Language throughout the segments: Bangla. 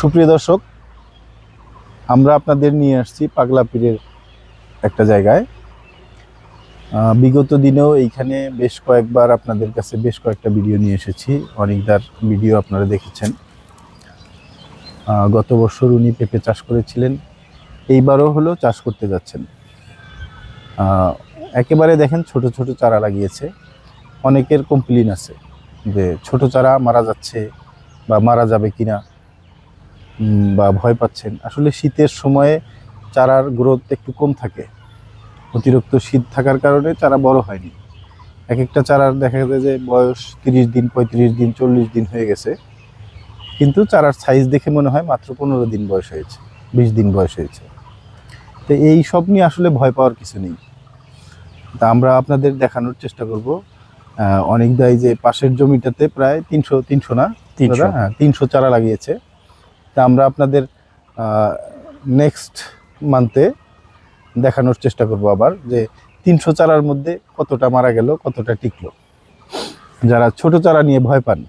সুপ্রিয় দর্শক, আমরা আপনাদের নিয়ে আসছি পাগলা পীরের একটা জায়গায়। বিগত দিনেও এইখানে বেশ কয়েকবার আপনাদের কাছে বেশ কয়েকটা ভিডিও নিয়ে এসেছি। অনেকদার ভিডিও আপনারা দেখেছেন। গত বছর উনি পেঁপে চাষ করেছিলেন, এইবারও হলো চাষ করতে যাচ্ছেন। একেবারে দেখেন ছোট ছোট চারা লাগিয়েছে। অনেকের কমপ্লেইন আছে যে ছোট চারা মারা যাচ্ছে বা মারা যাবে কিনা, বা ভয় পাচ্ছেন। আসলে শীতের সময়ে চারার গ্রোথ একটু কম থাকে, অতিরিক্ত শীত থাকার কারণে চারা বড় হয়নি। এক একটা চারার দেখা যায় যে বয়স 30 দিন, 35 দিন, 40 দিন হয়ে গেছে, কিন্তু চারার সাইজ দেখে মনে হয় মাত্র 15 দিন বয়স হয়েছে, 20 দিন বয়স হয়েছে। তো এই সব নিয়ে আসলে ভয় পাওয়ার কিছু নেই। তা আমরা আপনাদের দেখানোর চেষ্টা করব। অনেক দায় যে পাশের জমিটাতে প্রায় 300 না 300 চারা লাগিয়েছে। তা আমরা আপনাদের নেক্সট মান্থে দেখানোর চেষ্টা করব আবার যে 300 চারার মধ্যে কতটা মারা গেল, কতটা টিকলো। যারা ছোট চারা নিয়ে ভয় পান,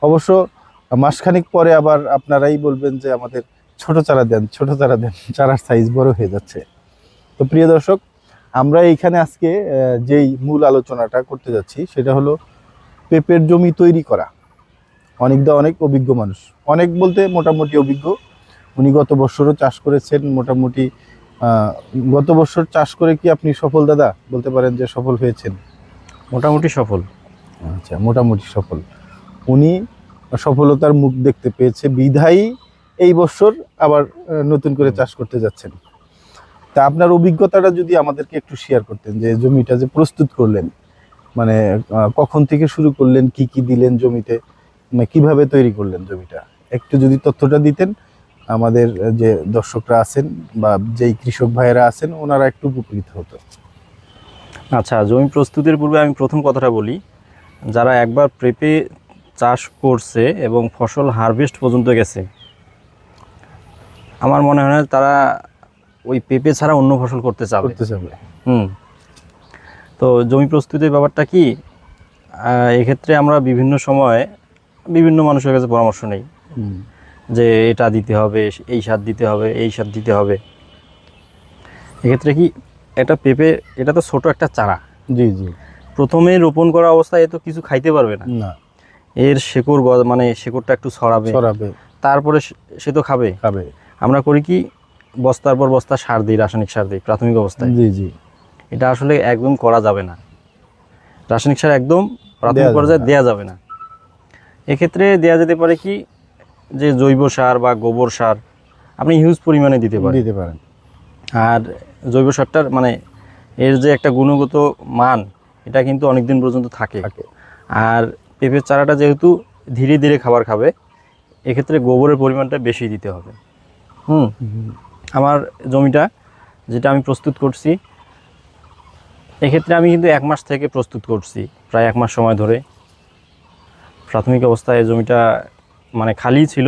অবশ্য মাসখানেক পরে আবার আপনারাই বলবেন যে আমাদের ছোট চারা দেন, ছোট চারা দেন, চারার সাইজ বড় হয়ে যাচ্ছে। তো প্রিয় দর্শক, আমরা এইখানে আজকে যেই মূল আলোচনাটা করতে যাচ্ছি সেটা হলো পেঁপের জমি তৈরি করা। অনেক অভিজ্ঞ মানুষ, অনেক বলতে মোটামুটি অভিজ্ঞ। উনি গত বছরও চাষ করেছেন মোটামুটি। গত বছর চাষ করে কি আপনি সফল দাদা বলতে পারেন যে সফল হয়েছেন? মোটামুটি সফল। আচ্ছা, মোটামুটি সফল। উনি সফলতার মুখ দেখতে পেয়েছে বিধায়ী এই বছর আবার নতুন করে চাষ করতে যাচ্ছেন। তা আপনার অভিজ্ঞতাটা যদি আমাদেরকে একটু শেয়ার করতেন, যে জমিটা যে প্রস্তুত করলেন, মানে কখন থেকে শুরু করলেন, কি কি দিলেন জমিতে, কিভাবে তৈরি করলেন জমিটা, একটু যদি তথ্যটা দিতেন, আমাদের যে দর্শকরা আছেন বা যেই কৃষক ভাইয়েরা আছেন ওনারা একটু উপকৃত হতো। আচ্ছা, জমি প্রস্তুতের পূর্বে আমি প্রথম কথাটা বলি, যারা একবার পেঁপে চাষ করছে এবং ফসল হারভেস্ট পর্যন্ত গেছে, আমার মনে হয় না তারা ওই পেঁপে ছাড়া অন্য ফসল করতে চাবে। তো জমি প্রস্তুতির ব্যাপারটা কি, এক্ষেত্রে আমরা বিভিন্ন সময় বিভিন্ন মানুষের কাছে পরামর্শ নেই যে এটা দিতে হবে, এই সার দিতে হবে, এই সার দিতে হবে। এক্ষেত্রে কি, একটা পেঁপে, এটা তো ছোট একটা চারা। জি জি। প্রথমে রোপণ করা অবস্থায় এ তো কিছু খাইতে পারবে না, এর শেকড় মানে শেকড়টা একটু ছড়াবে, তারপরে সে তো খাবে। আমরা করি কি, বস্তার পর বস্তা সার দিই, রাসায়নিক সার দিই প্রাথমিক অবস্থায়। জি জি। এটা আসলে একদম করা যাবে না, রাসায়নিক সার একদম প্রাথমিক পর্যায়ে দেওয়া যাবে না। এক্ষেত্রে দেওয়া যেতে পারে কি, যে জৈব সার বা গোবর সার আপনি হিউজ পরিমাণে দিতে পারেন। আর জৈব সারটার মানে এর যে একটা গুণগত মান, এটা কিন্তু অনেক দিন পর্যন্ত থাকে। আর পেঁপের চারাটা যেহেতু ধীরে ধীরে খাবার খাবে, এক্ষেত্রে গোবরের পরিমাণটা বেশি দিতে হবে। আমার জমিটা যেটা আমি প্রস্তুত করছি, এক্ষেত্রে আমি কিন্তু 1 মাস থেকে প্রস্তুত করছি, প্রায় 1 মাস সময় ধরে। প্রাথমিক অবস্থায় জমিটা মানে খালি ছিল,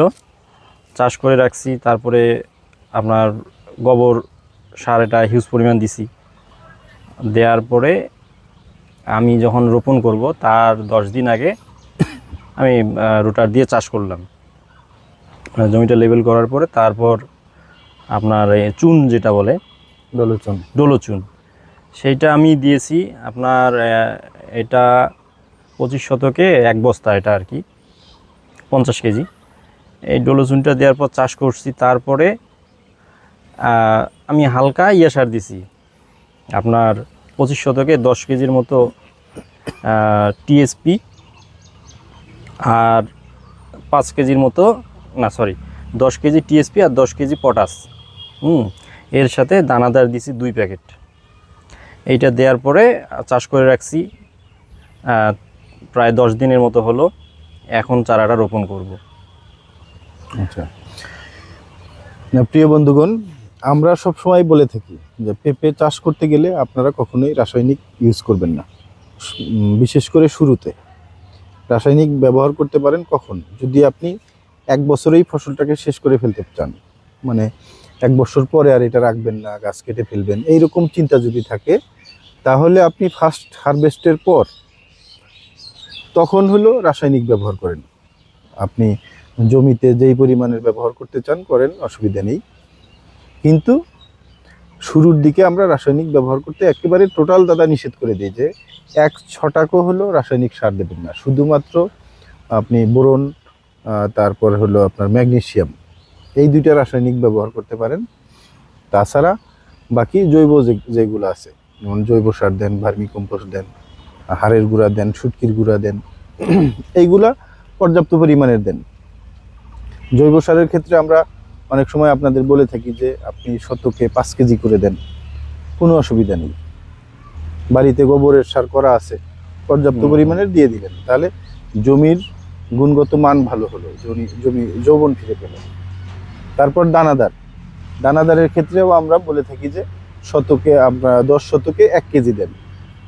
চাষ করে রাখছি। তারপরে আপনার গোবর সার এটা হিউজ পরিমাণ দিছি। দেওয়ার পরে আমি যখন রোপণ করব তার 10 দিন আগে আমি রোটার দিয়ে চাষ করলাম। জমিটা লেবেল করার পরে তারপর আপনার চুন যেটা বলে ডোলোচুন, সেইটা আমি দিয়েছি। আপনার এটা 25 শতকে 1 বস্তা, এটা আর কি 50 কেজি। এই ডোলোচুনটা দেওয়ার পর চাষ করছি। তারপরে আমি হালকা সার দিছি, আপনার 25 শতকে 10 কেজির মতো টিএসপি, আর 5 কেজির মতো, না সরি 10 কেজি টিএসপি আর 10 কেজি পটাশ। এর সাথে দানাদার দিছি 2 প্যাকেট। এইটা দেওয়ার পরে চাষ করে রাখছি, প্রায় 10 দিনের মতো হলো। এখন চারাটা রোপণ করব। আচ্ছা, প্রিয় বন্ধুগণ, আমরা সব সময় বলে থাকি যে পেঁপে চাষ করতে গেলে আপনারা কখনোই রাসায়নিক ইউজ করবেন না। বিশেষ করে শুরুতে রাসায়নিক ব্যবহার করতে পারেন কখন, যদি আপনি 1 বছরেই ফসলটাকে শেষ করে ফেলতে চান, মানে 1 বছর পরে আর এটা রাখবেন না, গাছ কেটে ফেলবেন, এইরকম চিন্তা যদি থাকে, তাহলে আপনি ফার্স্ট হারভেস্টের পর তখন হলো রাসায়নিক ব্যবহার করেন। আপনি জমিতে যেই পরিমাণের ব্যবহার করতে চান করেন, অসুবিধা নেই। কিন্তু শুরুর দিকে আমরা রাসায়নিক ব্যবহার করতে একেবারে টোটাল দাদা নিষেধ করে দিই যে 1 ছটাকও হলো রাসায়নিক সার দেবেন না। শুধুমাত্র আপনি বোরন, তারপর হলো আপনার ম্যাগনেসিয়াম, এই 2টা রাসায়নিক ব্যবহার করতে পারেন। তাছাড়া বাকি জৈব যেগুলো আছে, যেমন জৈব সার দেন, ভার্মি কম্পোস্ট দেন, হাড়ের গুঁড়া দেন, শুটকির গুঁড়া দেন, এইগুলা পর্যাপ্ত পরিমাণের দেন। জৈব সারের ক্ষেত্রে আমরা অনেক সময় আপনাদের বলে থাকি যে আপনি শতকে 5 কেজি করে দেন, কোনো অসুবিধা নেই। বাড়িতে গোবরের সার করা আছে, পর্যাপ্ত পরিমাণের দিয়ে দিলেন, তাহলে জমির গুণগত মান ভালো হলো, জমি যৌবন ফিরে পেল। তারপর দানাদারের ক্ষেত্রেও আমরা বলে থাকি যে শতকে আমরা 10 শতকে 1 কেজি দেন।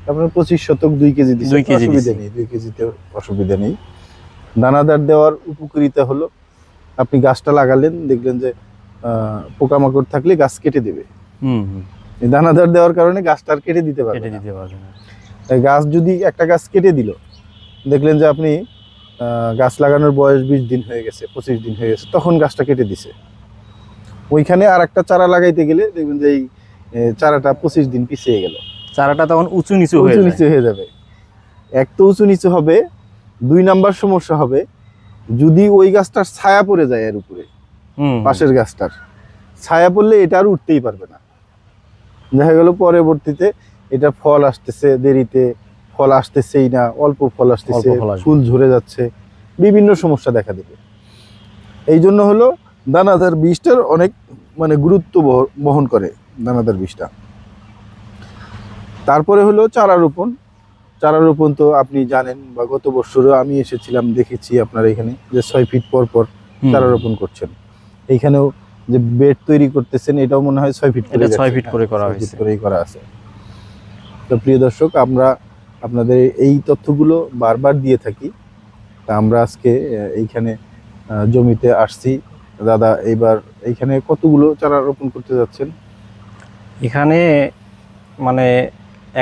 আপনার 25 শতক 2 কেজি দিচ্ছেন, অসুবিধা নেই, 2 কেজিতে অসুবিধা নেই। দানাদার দেওয়ার উপকারিতা হলো আপনি গাছটা লাগালেন, দেখলেন যে পোকামাকড় থাকলে গাছ কেটে দেবে। এই দানাদার দেওয়ার কারণে গাছটা আর কেটে দিতে পারবে না। তাই গাছ যদি একটা গাছ কেটে দিল, দেখলেন যে আপনি গাছ লাগানোর বয়স 20 দিন হয়ে গেছে, 25 দিন হয়ে গেছে, তখন গাছটা কেটে দিছে, ওইখানে আর একটা চারা লাগাইতে গেলে দেখবেন যে এই চারাটা 25 দিন পিছিয়ে গেল, চারাটা তখন উঁচু নিচু হয়ে যাবে। এক তো উঁচু নিচু হবে, 2 নাম্বার সমস্যা হবে যদি ওই গাছটার ছায়া পড়ে যায় এর উপরে, পাশের গাছটার ছায়া পড়লে এটা আর উঠতেই পারবে না। দেখা গেল পরবর্তীতে এটা ফল আসতেছে দেরিতে, ফল আসতেছেই না, অল্প ফল আসতেছে, ফুল ঝরে যাচ্ছে, বিভিন্ন সমস্যা দেখা দেবে। এই জন্য হলো দানাদার বীজটার অনেক গুরুত্ব বহন করে দানাদার বীজটা। তারপরে হলো চারা রোপণ তো আপনি জানেন, বা গত বছরও আমি এসেছিলাম, দেখেছি আপনার এখানে যে 6 ফিট পর পর চারা রোপণ করছেন। এইখানেও যে বেড তৈরি করতেছেন, এটাও মনে হয় 6 ফিট করে, 6 ফিট করে করা হয়েছে, করা আছে। তো প্রিয় দর্শক, আমরা আপনাদের এই তথ্যগুলো বারবার দিয়ে থাকি। তা আমরা আজকে এইখানে জমিতে আসছি। দাদা, এইবার এইখানে কতগুলো চারা রোপণ করতে যাচ্ছেন? এখানে মানে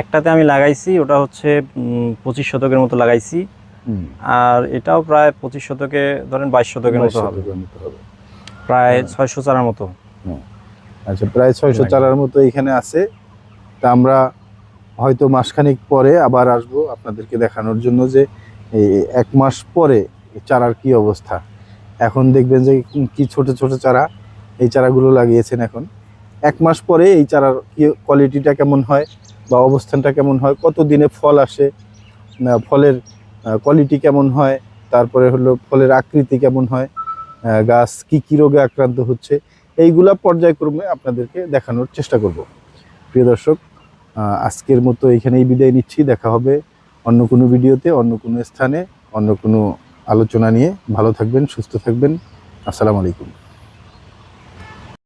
একটাতে আমি লাগাইছি, ওটা হচ্ছে 25 শতকের মতো লাগাইছি, আর এটাও প্রায় 25 শতকে ধরেন 22 শতকের মতো হবে, প্রায় 600 চারার মতো। আচ্ছা, প্রায় 600 চারার মতো এখানে আছে। তা আমরা হয়তো মাসখানেক পরে আবার আসবো আপনাদেরকে দেখানোর জন্য যে 1 মাস পরে চারার কি অবস্থা। এখন দেখবেন যে কি ছোট ছোট চারা, এই চারাগুলো লাগিয়েছেন। এখন 1 মাস পরে এই চারার কি কোয়ালিটিটা কেমন হয় বা অবস্থানটা কেমন হয়, কত দিনে ফল আসে, ফলের কোয়ালিটি কেমন হয়, তারপরে হলো ফলের আকৃতি কেমন হয়, গাছ কি রোগে আক্রান্ত হচ্ছে, এইগুলা পর্যায়ক্রমে আপনাদেরকে দেখানোর চেষ্টা করব। প্রিয় দর্শক, আজকের মতো এখানেই বিদায় নিচ্ছি। দেখা হবে অন্য কোনো ভিডিওতে, অন্য কোনো স্থানে, অন্য কোনো আলোচনা নিয়ে। ভালো থাকবেন, সুস্থ থাকবেন। আসসালামু আলাইকুম।